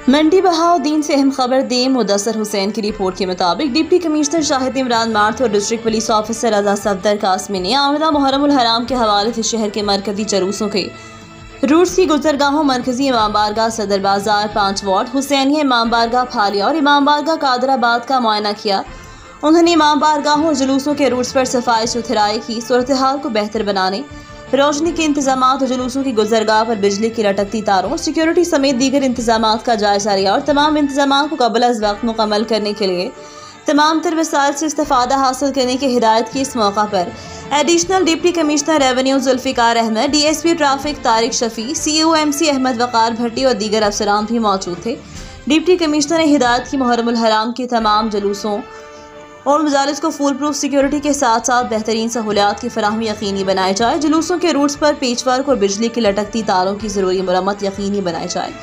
मंडी बहाउद्दीन से अहम खबर दी। मुदस्सर हुसैन की रिपोर्ट के मुताबिक deputy commissioner Shahid Imran math और डिस्ट्रिक्ट पुलिस ऑफिसर रजा सफदर कासमी ने आमदा मुहर्रमुल हराम के हवाले से शहर के मरकजी जलूसों के रूट्स की गुजरगाहों मरकजी इमाम बारगाह सदर बाजार 5 वार्ड हुसैनिया इमाम बारगाह फालिया और इमाम बारगाह कादराबाद का मुआयना किया। उन्होंने इमाम बारगाहों और जुलूसों के रूट्स पर सफाई सुथराई की सूरत हाल को बेहतर बनाने, रोशनी के इंतजाम और जुलूसों की गुजरगाह पर बिजली की लटकती तारों, सिक्योरिटी समेत दीगर इंतजाम का जायजा लिया और तमाम इंतजाम को कबल अज़ वक्त मुकम्मल करने के लिए तमाम तर वसाइल से इस्तेफादा हासिल करने की हिदायत की। इस मौका पर additional deputy commissioner revenue Zulfikar Ahmad, DSP traffic Tariq Shafi, COMC Ahmad Waqar Bhatti और दीगर अफसरान भी मौजूद थे। डिप्टी कमिश्नर ने हिदायत की मुहर्रमुल हराम के तमाम जुलूसों और मजालिस को फुल प्रूफ सिक्योरिटी के साथ साथ बेहतरीन सहूलियात की फराहमी यकीनी बनाई जाए। जुलूसों के रूट्स पर पेचवर्क और बिजली की लटकती तारों की ज़रूरी मरम्मत यकीनी बनाई जाए।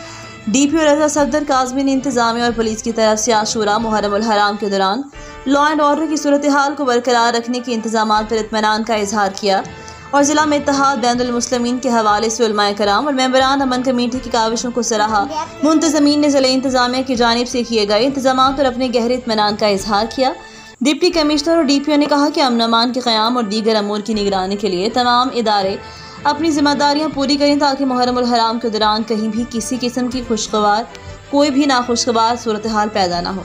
DPO रजा सफदर काज़मी ने इंतजामिया और पुलिस की तरफ से आशूरा मुहर्रमुल हराम के दौरान लॉ एंड ऑर्डर की सूरत हाल को बरकरार रखने के इंतजाम पर इत्मीनान का इजहार किया और जिला में इत्तेहाद बैनुल मुस्लिमीन के हवाले से उलमाए कराम और मेंबरान अमन कमेटी की काविशों को सराहा। मुंतजमीन ने जिला इंतजामिया की जानिब से किए गए इंतजाम पर अपने गहरे इत्मीनान का इजहार किया। डिप्टी कमिश्नर और DPO ने कहा कि अमन अमान के क़याम और दीगर अमूर की निगरानी के लिए तमाम इदारे अपनी जिम्मेदारियां पूरी करें ताकि मुहर्रमुल हराम के दौरान कहीं भी किसी किस्म की कोई भी नाखुशगवार सूरत हाल पैदा ना हो।